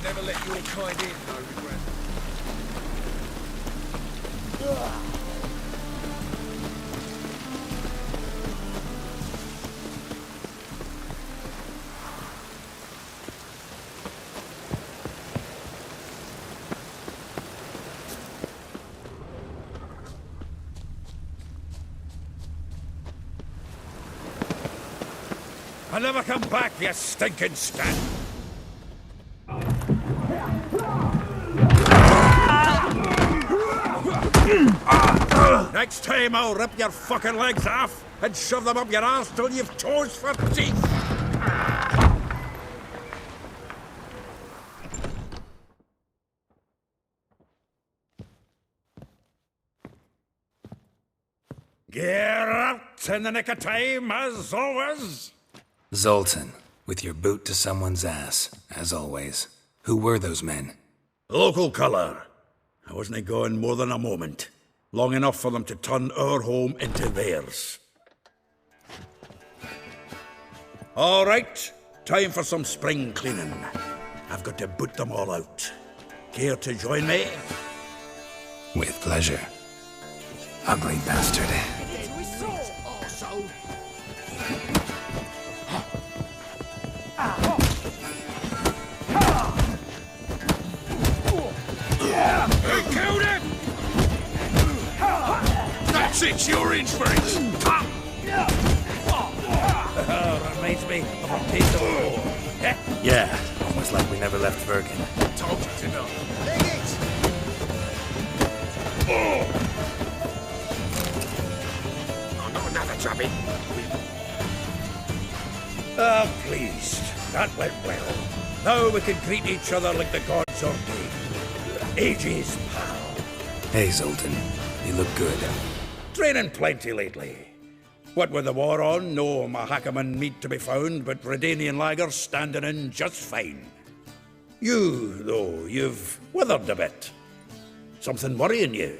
Never let your kind in, no regret. I'll never come back, you stinking scat! Next time I'll rip your fucking legs off and shove them up your arse till you've toes for teeth! Get out in the nick of time, as always! Zoltan, with your boot to someone's ass, as always. Who were those men? Local colour. I wasn't going more than a moment. Long enough for them to turn our home into theirs. All right, time for some spring cleaning. I've got to boot them all out. Care to join me? With pleasure. Ugly bastard. Hey, killed him! That's it, you're in for it! Reminds me of a piece of war. Yeah, almost like we never left Virgin. Told you to know. Oh, not another chubby. Ah, pleased. That went well. Now we can greet each other like the gods ordained. Ages, pal. Hey, Zoltan. You look good. Training plenty lately. What with the war on, no Mahakaman meat to be found, but Redanian lagers standing in just fine. You, though, you've withered a bit. Something worrying you?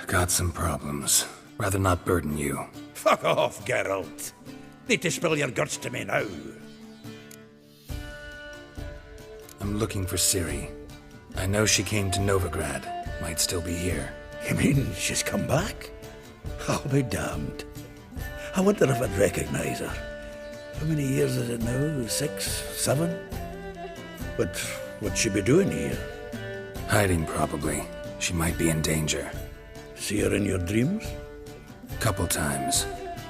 Got some problems. Rather not burden you. Fuck off, Geralt. Need to spill your guts to me now. I'm looking for Ciri. I know she came to Novigrad. Might still be here. You mean she's come back? I'll be damned. I wonder if I'd recognize her. How many years is it now? 6, 7? But what'd she be doing here? Hiding, probably. She might be in danger. See her in your dreams? Couple times.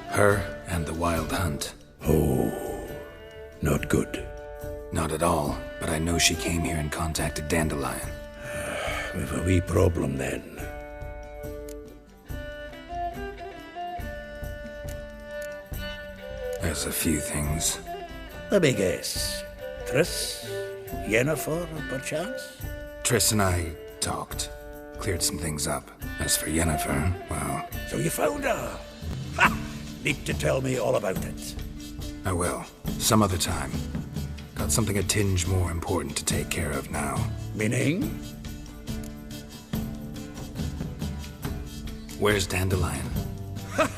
Her and the Wild Hunt. Oh, not good. Not at all, but I know she came here and contacted Dandelion. We've a wee problem then. There's a few things. Let me guess. Triss? Yennefer, perchance? Triss and I talked. Cleared some things up. As for Yennefer, well... So you found her? Ha! Need to tell me all about it. I will. Some other time. Got something a tinge more important to take care of now. Meaning? Where's Dandelion?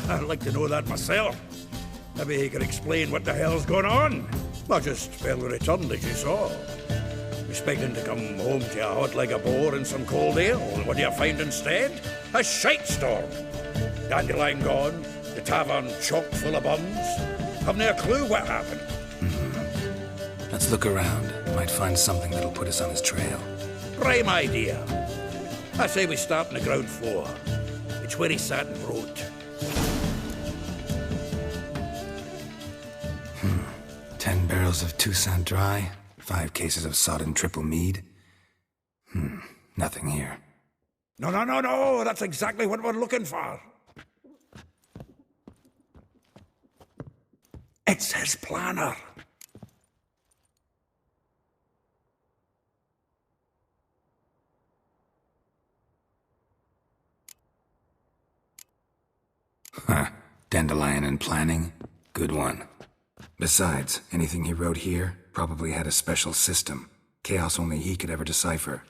I'd like to know that myself. Maybe he could explain what the hell's going on. I just fell returned, as you saw. Expecting to come home to a hot leg of boar and some cold ale. What do you find instead? A shite storm. Dandelion gone, the tavern chock full of bums. Haven't a clue what happened. Let's look around. Might find something that'll put us on his trail. Prime idea. I say we start on the ground floor. It's where he sat and wrote. 10 barrels of Toussaint Dry, 5 cases of sodden triple mead. Nothing here. No, that's exactly what we're looking for. It's his planner. Huh. Dandelion and planning? Good one. Besides, anything he wrote here probably had a special system. Chaos only he could ever decipher.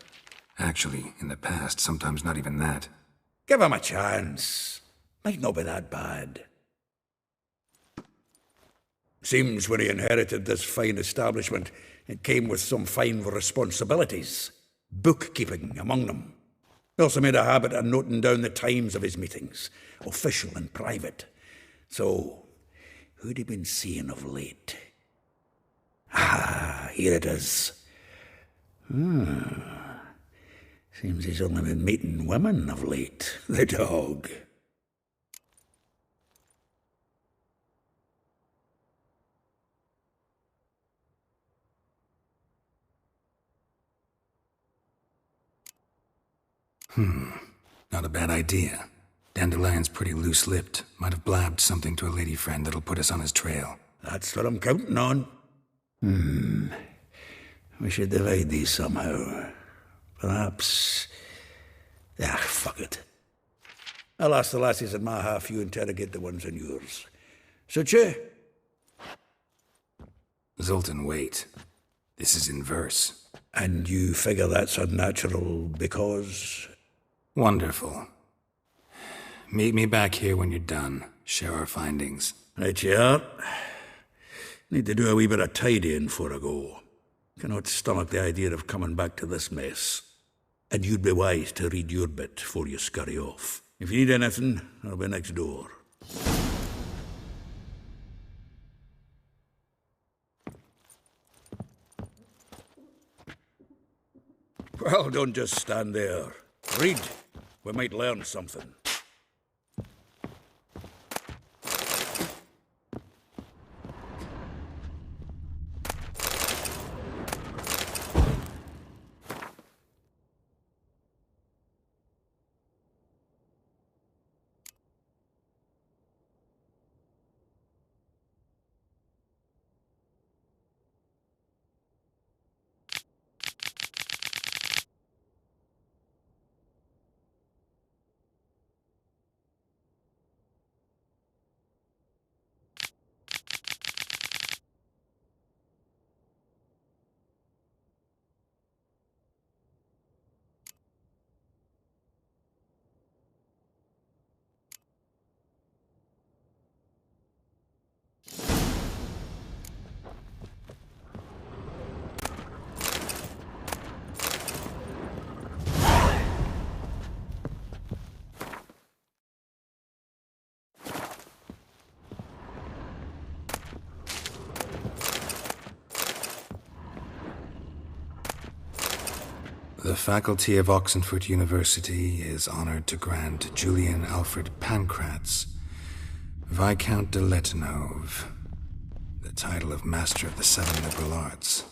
Actually, in the past, sometimes not even that. Give him a chance. Might not be that bad. Seems when he inherited this fine establishment, it came with some fine responsibilities, bookkeeping among them. He also made a habit of noting down the times of his meetings, official and private. So, who'd he been seeing of late? Ah, here it is. Seems he's only been meeting women of late, the dog. Not a bad idea. Dandelion's pretty loose-lipped. Might have blabbed something to a lady friend that'll put us on his trail. That's what I'm counting on. We should divide these somehow. Perhaps... fuck it. I'll ask the lassies in my half, you interrogate the ones in yours. Suit you? Zoltan, wait. This is in verse. And you figure that's unnatural because... Wonderful. Meet me back here when you're done. Share our findings. Right you are. Need to do a wee bit of tidying before I go. Cannot stomach the idea of coming back to this mess. And you'd be wise to read your bit before you scurry off. If you need anything, I'll be next door. Well, don't just stand there. Read. We might learn something. The faculty of Oxenford University is honored to grant Julian Alfred Pancratz, Viscount de Letonov, the title of Master of the Seven Liberal Arts.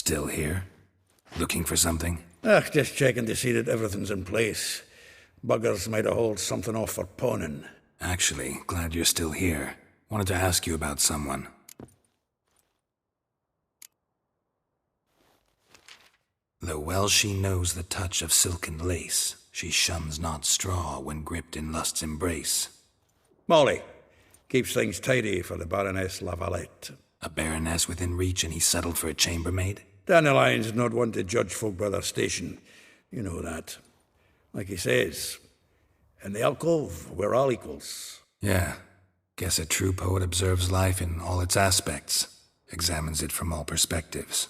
Still here? Looking for something? Just checking to see that everything's in place. Buggers might have hauled something off for pawning. Actually, glad you're still here. Wanted to ask you about someone. Though well she knows the touch of silken lace, she shuns not straw when gripped in lust's embrace. Molly. Keeps things tidy for the Baroness Lavalette. A baroness within reach and he settled for a chambermaid? Dandelion's not one to judge folk by their station. You know that. Like he says, in the alcove, we're all equals. Yeah. Guess a true poet observes life in all its aspects, examines it from all perspectives.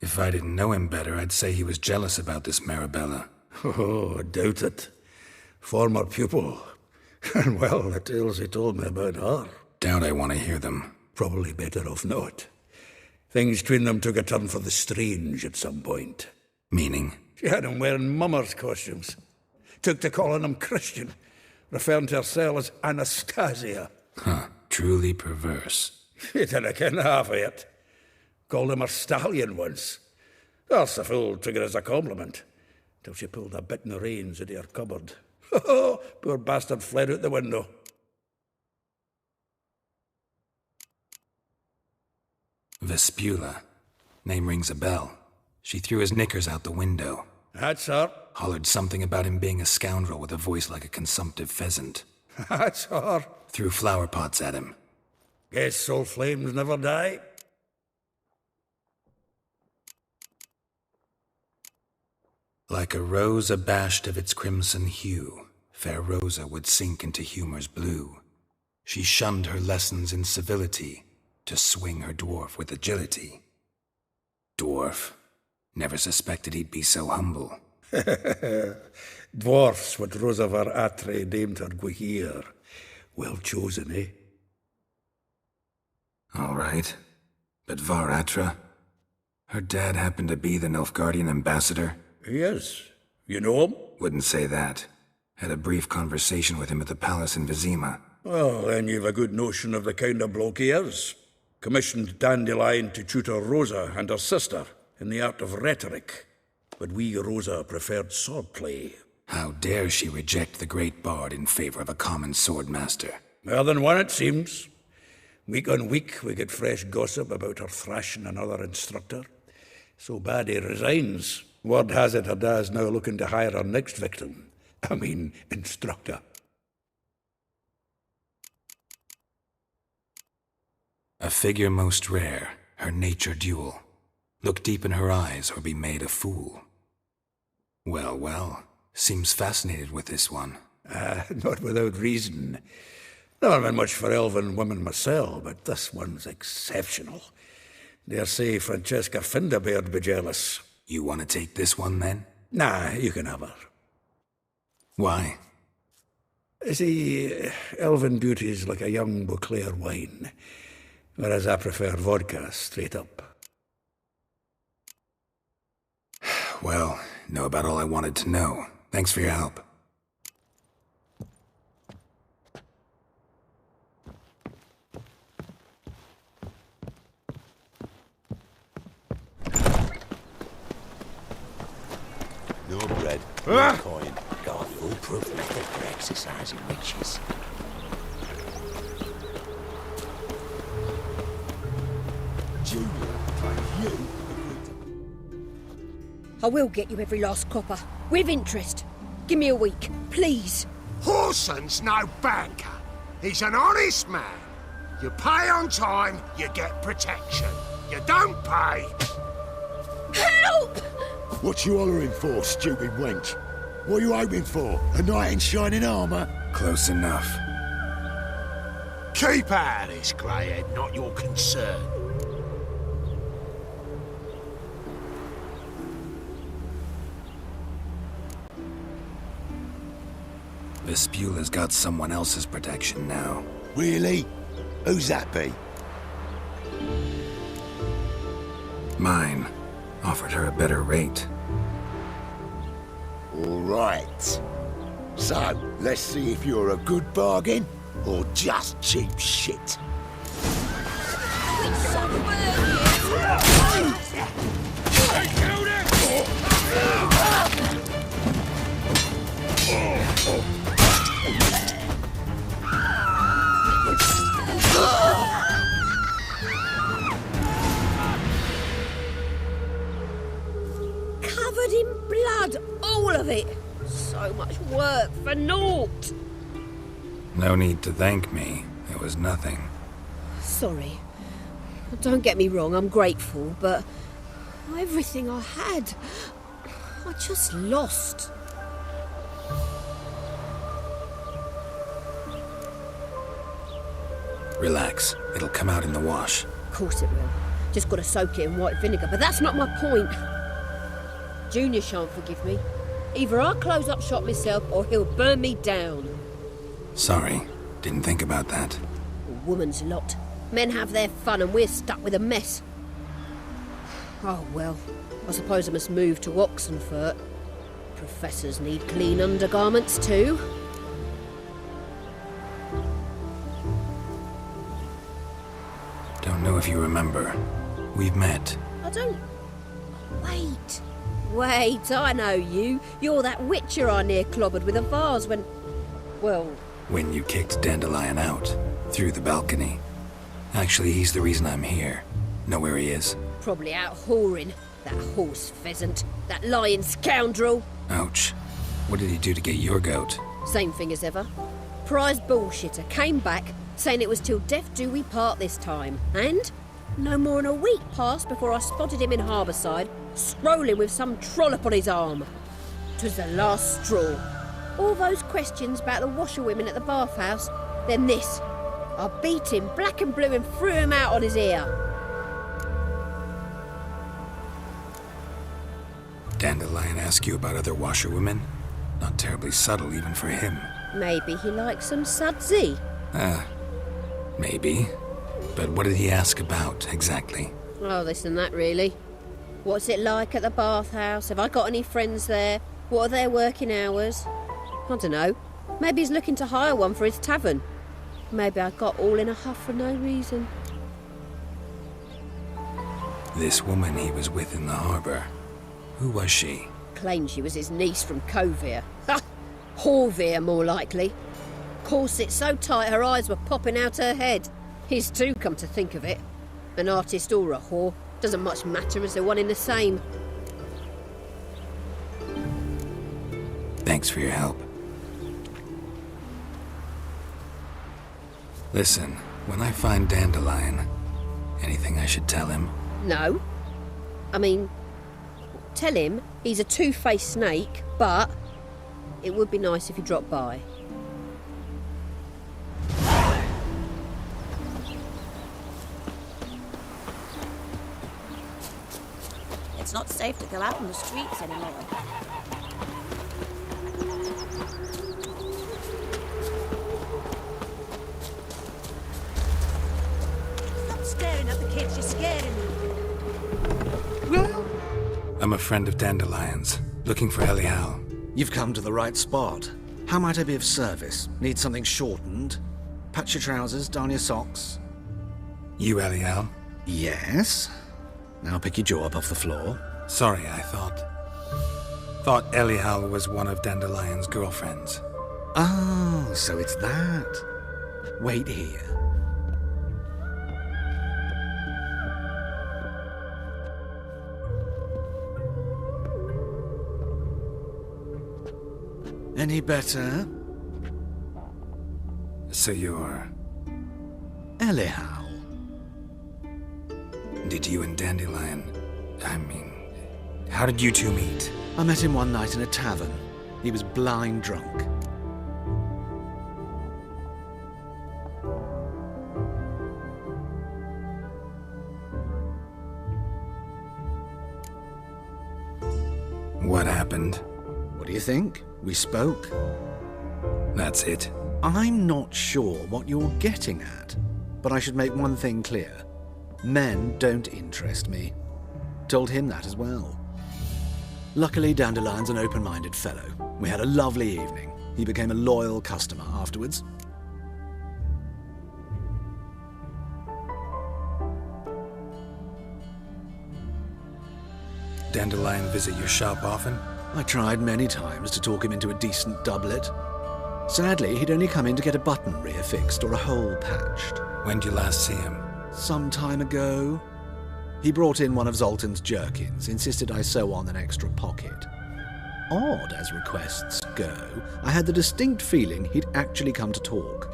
If I didn't know him better, I'd say he was jealous about this Marabella. Oh, I doubt it. Former pupil. And well, the tales he told me about her. Doubt I want to hear them. Probably better off not. Things between them took a turn for the strange at some point. Meaning? She had him wearing mummers' costumes. Took to calling him Christian, referring to herself as Anastasia. Huh, truly perverse. He didn't ken half of it. Called him a stallion once. Else the fool took it as a compliment, till she pulled a bit in the reins out of her cupboard. Oh, poor bastard fled out the window. Vespula. Name rings a bell. She threw his knickers out the window. That's her. Hollered something about him being a scoundrel with a voice like a consumptive pheasant. That's her. Threw flower pots at him. Guess soul flames never die. Like a rose abashed of its crimson hue, fair Rosa would sink into humor's blue. She shunned her lessons in civility, to swing her dwarf with agility. Dwarf. Never suspected he'd be so humble. Dwarfs what Rosa var Atre deemed her Guihir. Well chosen, eh? All right. But Var Atra? Her dad happened to be the Nilfgaardian ambassador? Yes. You know him? Wouldn't say that. Had a brief conversation with him at the palace in Vizima. Well, then you've a good notion of the kind of bloke he is. Commissioned Dandelion to tutor Rosa and her sister in the art of rhetoric. But we, Rosa, preferred swordplay. How dare she reject the great bard in favor of a common swordmaster? More than one, it seems. Week on week, we get fresh gossip about her thrashing another instructor. So bad he resigns. Word has it her dad's now looking to hire her next victim. I mean, instructor. A figure most rare, her nature dual. Look deep in her eyes or be made a fool. Well, well, seems fascinated with this one. Not without reason. Never been much for elven women myself, but this one's exceptional. Dare say Francesca Finderbeard be jealous. You want to take this one, then? Nah, you can have her. Why? See, elven beauty's like a young Beauclair wine, whereas I prefer vodka straight up. Well, know about all I wanted to know. Thanks for your help. No bread, no coin. Got a foolproof method for exercising witches. Julia, you I will get you every last copper, with interest. Give me a week, please. Horson's no banker. He's an honest man. You pay on time, you get protection. You don't pay. Help! What you hollering for, stupid wench? What you hoping for? A knight in shining armour? Close enough. Keep out of this, Greyhead, not your concern. Vespula's got someone else's protection now. Really? Who's that be? Mine. Offered her a better rate. All right. So, let's see if you're a good bargain or just cheap shit. Covered in blood, all of it. So much work for naught. No need to thank me. It was nothing. Sorry. Don't get me wrong, I'm grateful, but everything I had, I just lost. Relax. It'll come out in the wash. Of course it will. Just got to soak it in white vinegar, but that's not my point. Junior shan't forgive me. Either I'll close up shop myself or he'll burn me down. Sorry. Didn't think about that. A woman's lot. Men have their fun and we're stuck with a mess. Oh well, I suppose I must move to Oxenfurt. Professors need clean undergarments too. Don't know if you remember. We've met. I don't... Wait, I know you. You're that witcher I near clobbered with a vase when... Well... When you kicked Dandelion out. Through the balcony. Actually, he's the reason I'm here. Know where he is? Probably out whoring. That horse pheasant. That lying scoundrel. Ouch. What did he do to get your goat? Same thing as ever. Prize bullshitter came back, saying it was till death do we part this time. And no more than a week passed before I spotted him in Harbourside, strolling with some trollop on his arm. 'Twas the last straw. All those questions about the washerwomen at the bathhouse, then this. I beat him black and blue and threw him out on his ear. Dandelion ask you about other washerwomen? Not terribly subtle even for him. Maybe he likes some sudsy. Maybe. But what did he ask about, exactly? Oh, this and that, really. What's it like at the bathhouse? Have I got any friends there? What are their working hours? I don't know. Maybe he's looking to hire one for his tavern. Maybe I got all in a huff for no reason. This woman he was with in the harbour. Who was she? Claimed she was his niece from Kovir. Ha! Horvir, more likely. Corset so tight her eyes were popping out her head. His too, come to think of it. An artist or a whore. Doesn't much matter as they're one in the same. Thanks for your help. Listen, when I find Dandelion, anything I should tell him? No. I mean, tell him he's a two-faced snake, but it would be nice if he dropped by. It's not safe to go out on the streets anymore. Stop staring at the kids, you're scaring me. I'm a friend of Dandelion's, looking for Elial. You've come to the right spot. How might I be of service? Need something shortened? Patch your trousers, darn your socks. You Elial? Yes. Now pick your jaw up off the floor. Sorry, I thought Elial was one of Dandelion's girlfriends. Oh, so it's that. Wait here. Any better? So you're... Elial. Did you and Dandelion... how did you two meet? I met him one night in a tavern. He was blind drunk. What happened? What do you think? We spoke. That's it? I'm not sure what you're getting at, but I should make one thing clear. Men don't interest me. Told him that as well. Luckily, Dandelion's an open-minded fellow. We had a lovely evening. He became a loyal customer afterwards. Dandelion visit your shop often? I tried many times to talk him into a decent doublet. Sadly, he'd only come in to get a button reaffixed or a hole patched. When'd you last see him? Some time ago. He brought in one of Zoltan's jerkins, insisted I sew on an extra pocket. Odd as requests go, I had the distinct feeling he'd actually come to talk.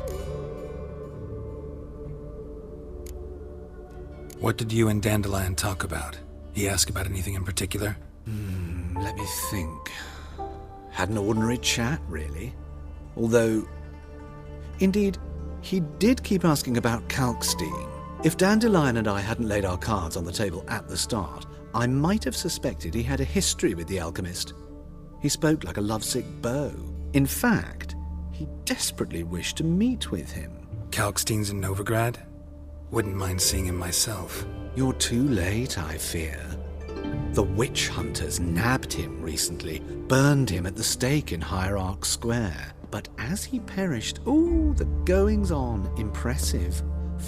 What did you and Dandelion talk about? He asked about anything in particular? Let me think. Had an ordinary chat, really. Although, indeed, he did keep asking about Kalkstein. If Dandelion and I hadn't laid our cards on the table at the start, I might have suspected he had a history with the alchemist. He spoke like a lovesick beau. In fact, he desperately wished to meet with him. Kalkstein's in Novigrad? Wouldn't mind seeing him myself. You're too late, I fear. The witch hunters nabbed him recently, burned him at the stake in Hierarch Square. But as he perished, the goings-on, impressive.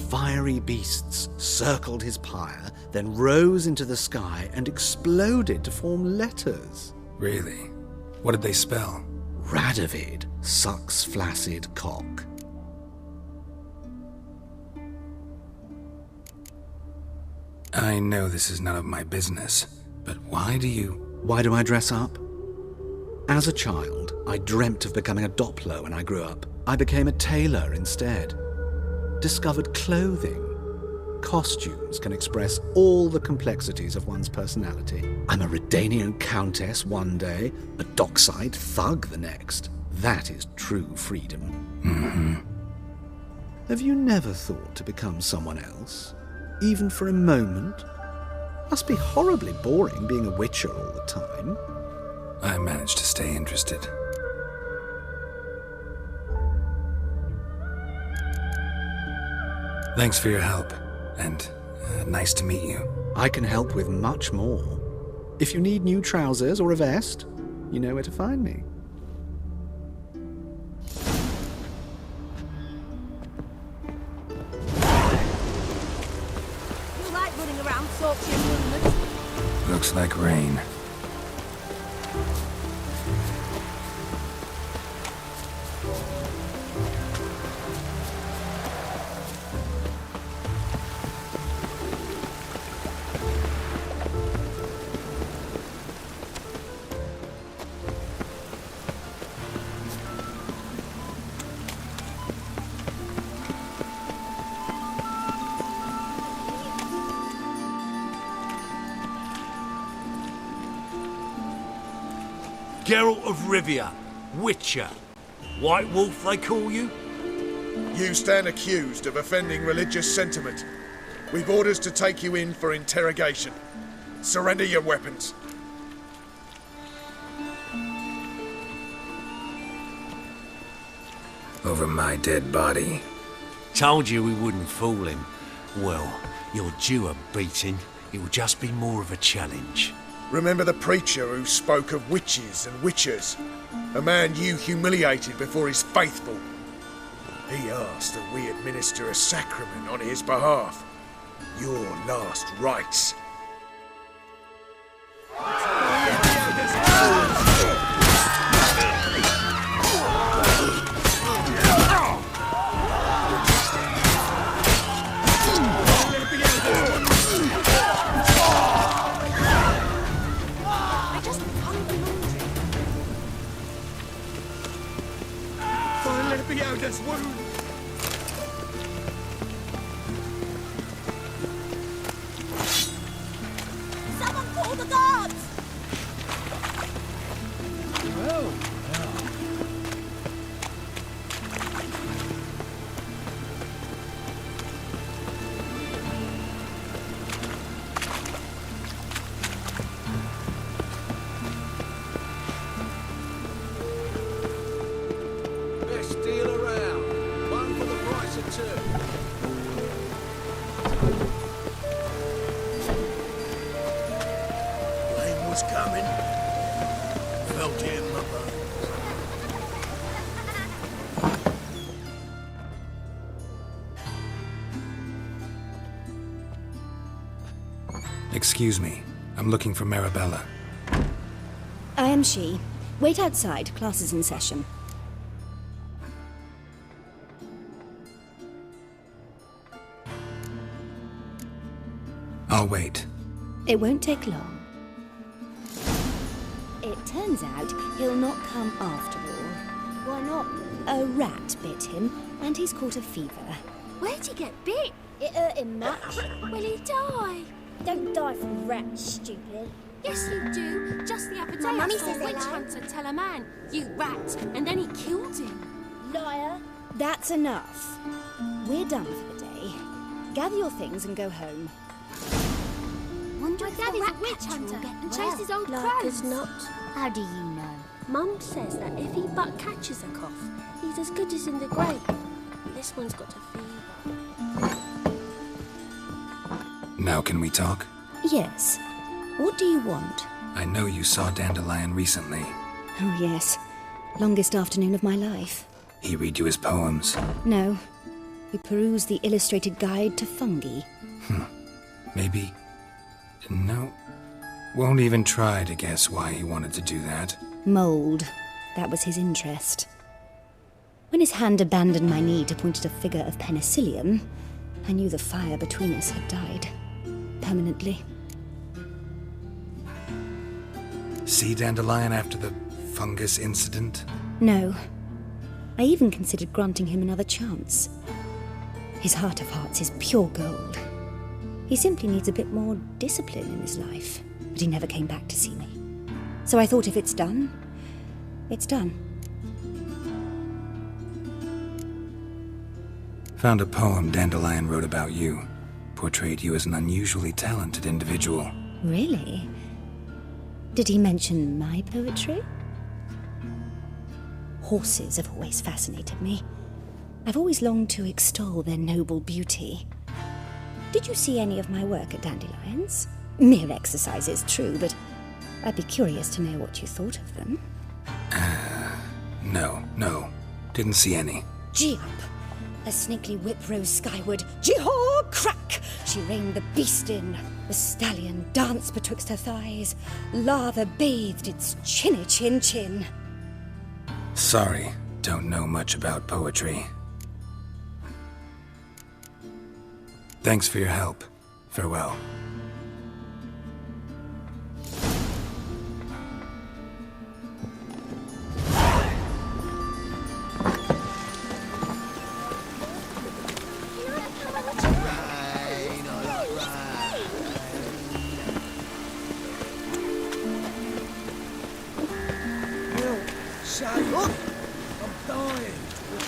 Fiery beasts circled his pyre, then rose into the sky and exploded to form letters. Really? What did they spell? Radovid sucks flaccid cock. I know this is none of my business, but why do I dress up? As a child, I dreamt of becoming a Doppler when I grew up. I became a tailor instead. Discovered clothing. Costumes can express all the complexities of one's personality. I'm a Redanian countess one day, a dockside thug the next. That is true freedom. Mm-hmm. Have you never thought to become someone else? Even for a moment? Must be horribly boring being a witcher all the time. I managed to stay interested. Thanks for your help, and nice to meet you. I can help with much more. If you need new trousers or a vest, you know where to find me. You like running around torturing movements? Looks like rain. Geralt of Rivia, Witcher. White Wolf, they call you? You stand accused of offending religious sentiment. We've orders to take you in for interrogation. Surrender your weapons. Over my dead body. Told you we wouldn't fool him. Well, you're due a beating. It'll just be more of a challenge. Remember the preacher who spoke of witches and witchers? A man you humiliated before his faithful. He asked that we administer a sacrament on his behalf. Your last rites. This wound. Someone call the guards! Best deal around. One for the price of two. Rain was coming. Felt it in my bones. Excuse me. I'm looking for Marabella. I am she. Wait outside. Class is in session. I'll wait. It won't take long. It turns out he'll not come after all. Why not? A rat bit him, and he's caught a fever. Where'd he get bit? It hurt him much. Will he die? Don't die from rats, stupid. Yes, you do. Just the other day, My mummy I saw says a they witch lie. hunter tell a man, "You rat," and then he killed him. Liar. That's enough. We're done for the day. Gather your things and go home. Wonder if Daddy's a witch hunter and chases old Like crows. as not. How do you know? Mum says that if he but catches a cough, he's as good as in the grave. This one's got a fever. Now can we talk? Yes. What do you want? I know you saw Dandelion recently. Oh, yes. Longest afternoon of my life. He read you his poems. No. We perused the illustrated guide to fungi. Maybe... No. Won't even try to guess why he wanted to do that. Mold. That was his interest. When his hand abandoned my knee to point at a figure of penicillium, I knew the fire between us had died. Permanently. See Dandelion after the fungus incident? No. I even considered granting him another chance. His heart of hearts is pure gold. He simply needs a bit more discipline in his life. But he never came back to see me. So I thought if it's done, it's done. Found a poem Dandelion wrote about you. Portrayed you as an unusually talented individual. Really? Did he mention my poetry? Horses have always fascinated me. I've always longed to extol their noble beauty. Did you see any of my work at Dandelion's? Mere exercises, true, but I'd be curious to know what you thought of them. No. Didn't see any. Gee up! A snakely whip rose skyward. Gee-haw! Crack! She reined the beast in. The stallion danced betwixt her thighs. Lava bathed its chinny chin. Sorry, don't know much about poetry. Thanks for your help. Farewell.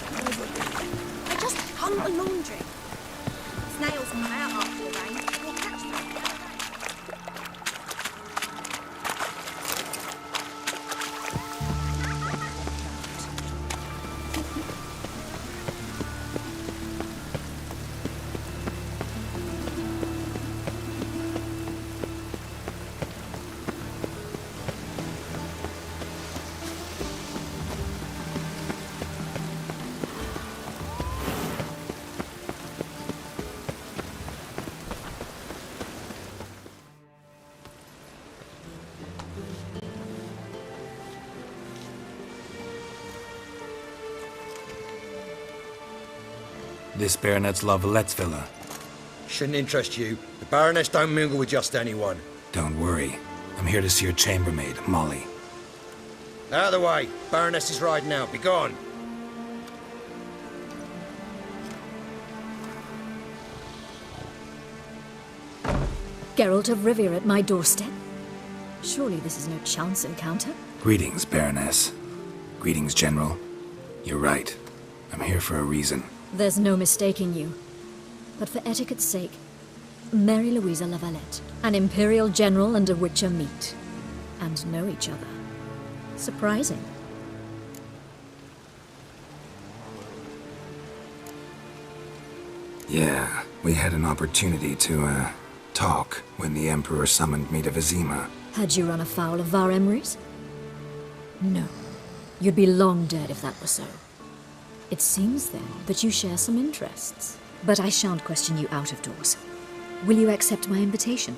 I just hung the laundry. Snails come out after the rain. We'll catch them. This Baronet's La Vallette's villa. Shouldn't interest you. The Baroness don't mingle with just anyone. Don't worry. I'm here to see your chambermaid, Molly. Out of the way. Baroness is riding out. Be gone. Geralt of Rivia at my doorstep? Surely this is no chance encounter? Greetings, Baroness. Greetings, General. You're right. I'm here for a reason. There's no mistaking you. But for etiquette's sake, Mary Louisa La Valette, an Imperial General and a Witcher meet. And know each other. Surprising. Yeah, we had an opportunity to, talk when the Emperor summoned me to Vizima. Had you run afoul of Var Emrys? No. You'd be long dead if that were so. It seems, then, that you share some interests. But I shan't question you out of doors. Will you accept my invitation?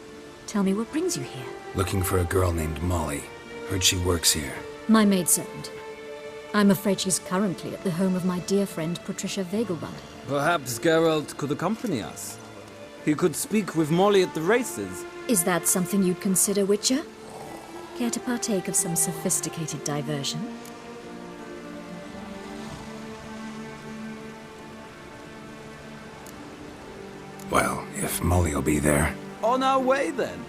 Tell me what brings you here. Looking for a girl named Molly. Heard she works here. My maidservant. I'm afraid she's currently at the home of my dear friend Patricia Vegelbud. Perhaps Geralt could accompany us. He could speak with Molly at the races. Is that something you'd consider, Witcher? Care to partake of some sophisticated diversion? Well, if Molly'll be there. On our way, then.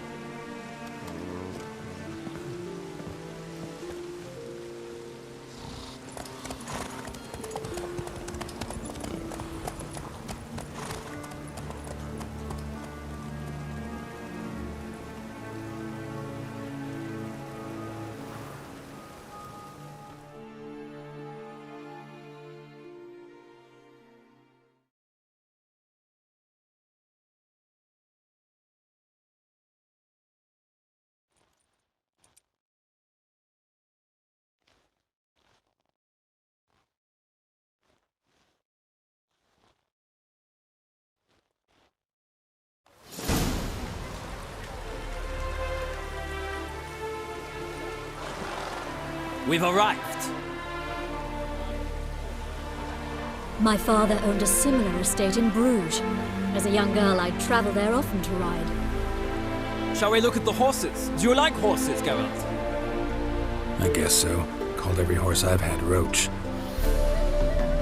We've arrived. My father owned a similar estate in Bruges. As a young girl, I'd travel there often to ride. Shall we look at the horses? Do you like horses, Geralt? I guess so. Called every horse I've had Roach.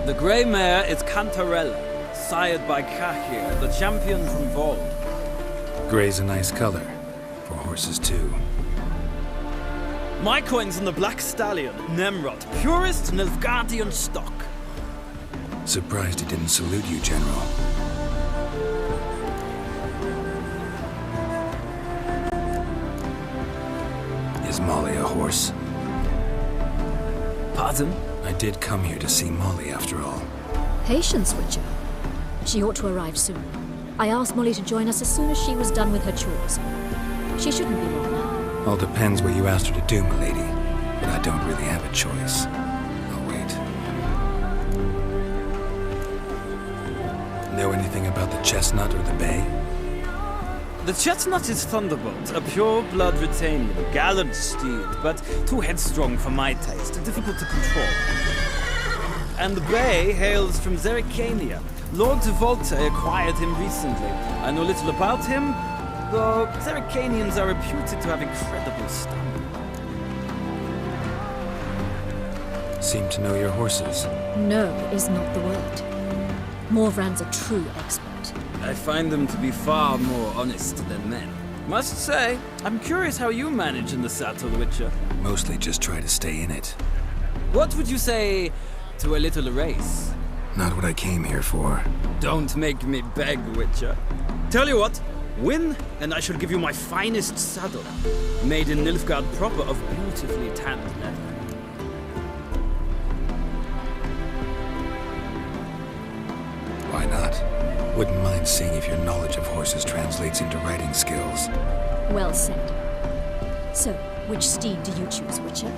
The grey mare is Cantarella, sired by Cahir, the champion from Vold. Grey's a nice color. For horses, too. My coin's on the Black Stallion, Nemrod, purest Nilfgaardian stock. Surprised he didn't salute you, General. Is Molly a horse? Pardon? I did come here to see Molly, after all. Patience, Witcher. She ought to arrive soon. I asked Molly to join us as soon as she was done with her chores. She shouldn't be long now. All depends what you asked her to do, milady. But I don't really have a choice. I'll wait. Know anything about the chestnut or the bay? The chestnut is Thunderbolt, a pure-blood Britannian, gallant steed, but too headstrong for my taste, difficult to control. And the bay hails from Zerrikania. Lord de Volte acquired him recently. I know little about him, though Zerrikanians are reputed to have incredible stamina. Seem to know your horses. No is not the word. Morvrand's a true expert. I find them to be far more honest than men. Must say, I'm curious how you manage in the saddle, Witcher. Mostly just try to stay in it. What would you say to a little race? Not what I came here for. Don't make me beg, Witcher. Tell you what, win, and I shall give you my finest saddle, made in Nilfgaard proper of beautifully tanned leather. Why not? Wouldn't mind seeing if your knowledge of horses translates into riding skills. Well said. So, which steed do you choose, Witcher?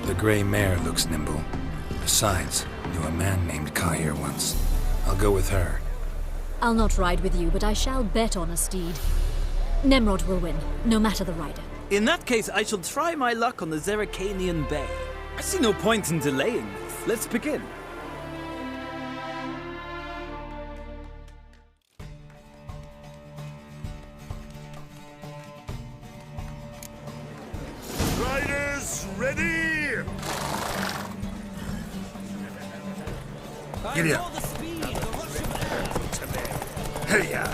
The gray mare looks nimble. Besides, knew a man named Cahir once. I'll go with her. I'll not ride with you, but I shall bet on a steed. Nemrod will win, no matter the rider. In that case, I shall try my luck on the Zerrikanian Bay. I see no point in delaying this. Let's begin. Riders, ready! Giddy up. Hey-ya!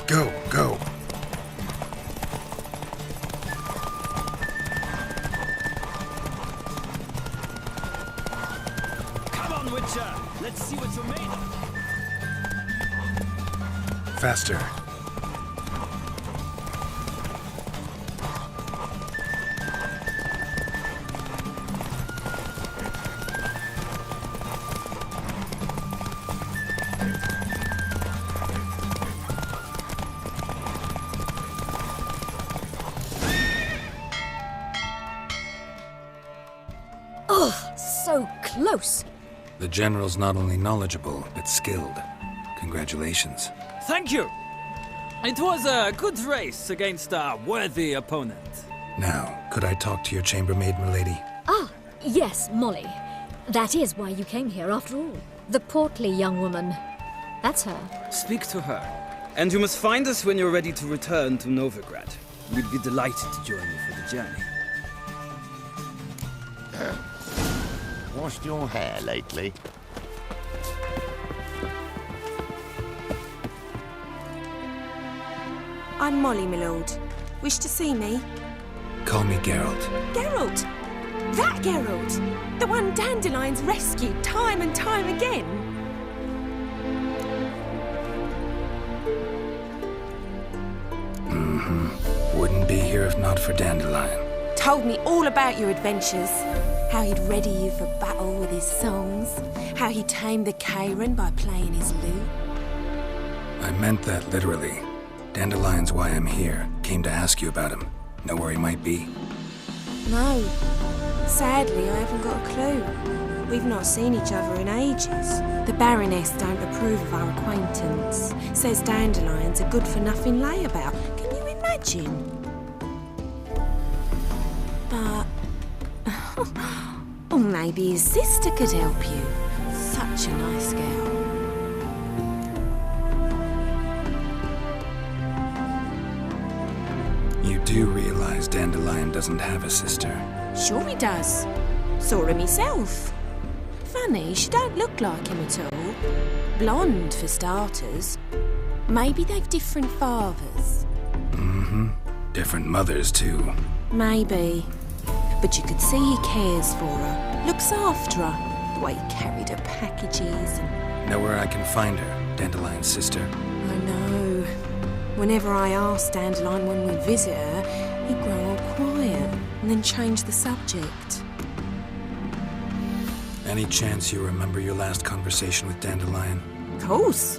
Go, go. on, Witcher! Let's see what you're made of! Faster. So close. The General's not only knowledgeable, but skilled. Congratulations. Thank you! It was a good race against a worthy opponent. Now, could I talk to your chambermaid, milady? Ah, yes, Molly. That is why you came here after all. The portly young woman. That's her. Speak to her. And you must find us when you're ready to return to Novigrad. We'd be delighted to join you for the journey. Washed your hair lately? I'm Molly, my lord. Wish to see me? Call me Geralt. Geralt! That Geralt! The one Dandelion's rescued time and time again! Wouldn't be here if not for Dandelion. Told me all about your adventures. How he'd ready you for battle with his songs. How he tamed the Kairan by playing his lute. I meant that literally. Dandelion's why I'm here. Came to ask you about him. Know where he might be? No. Sadly, I haven't got a clue. We've not seen each other in ages. The Baroness don't approve of our acquaintance. Says Dandelion's a good-for-nothing layabout. Can you imagine? But... or maybe his sister could help you. Such a nice girl. You do realize Dandelion doesn't have a sister? Sure he does. Saw her myself. Funny, she don't look like him at all. Blonde, for starters. Maybe they've different fathers. Different mothers, too. Maybe. But you could see he cares for her. Looks after her. The way he carried her packages and... Know where I can find her, Dandelion's sister? I know. Whenever I ask Dandelion when we visit her, he'd grow all quiet and then change the subject. Any chance you remember your last conversation with Dandelion? Of course.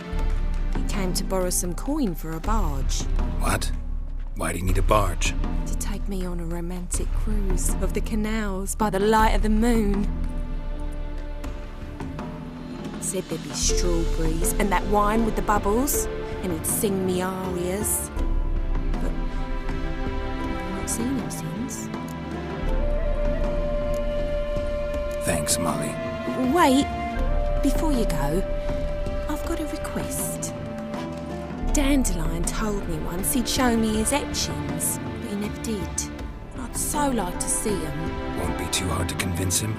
He came to borrow some coin for a barge. What? Why do you need a barge? To take me on a romantic cruise of the canals by the light of the moon. Said there'd be strawberries and that wine with the bubbles, and he'd sing me arias. But I've not seen him since. Thanks, Molly. Wait, before you go, I've got a request. Dandelion told me once he'd show me his etchings, but he never did. I'd so like to see them. Won't be too hard to convince him.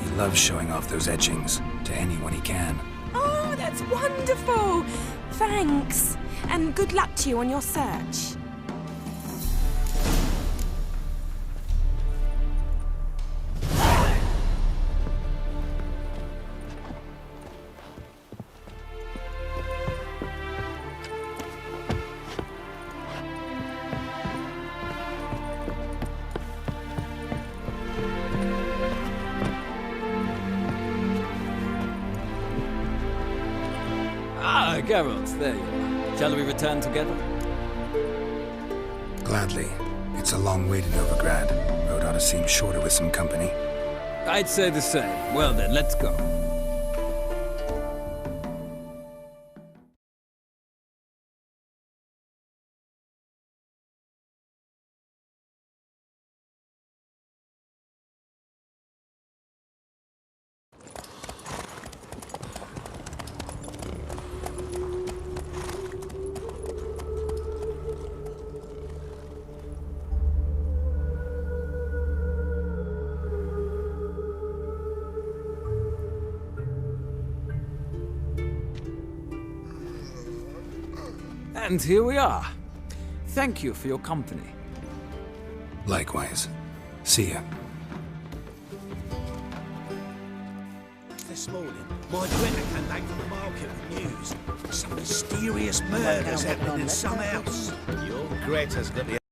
He loves showing off those etchings to anyone he can. Oh, that's wonderful! Thanks, and good luck to you on your search. Ah, Geralt, there you are. Shall we return together? Gladly. It's a long way to Novigrad. Road ought to seem shorter with some company. I'd say the same. Well then, let's go. And here we are. Thank you for your company. Likewise. See ya. The this morning, my Greta came back from the market with news. Some mysterious murders happening in some house. Your Greta's got the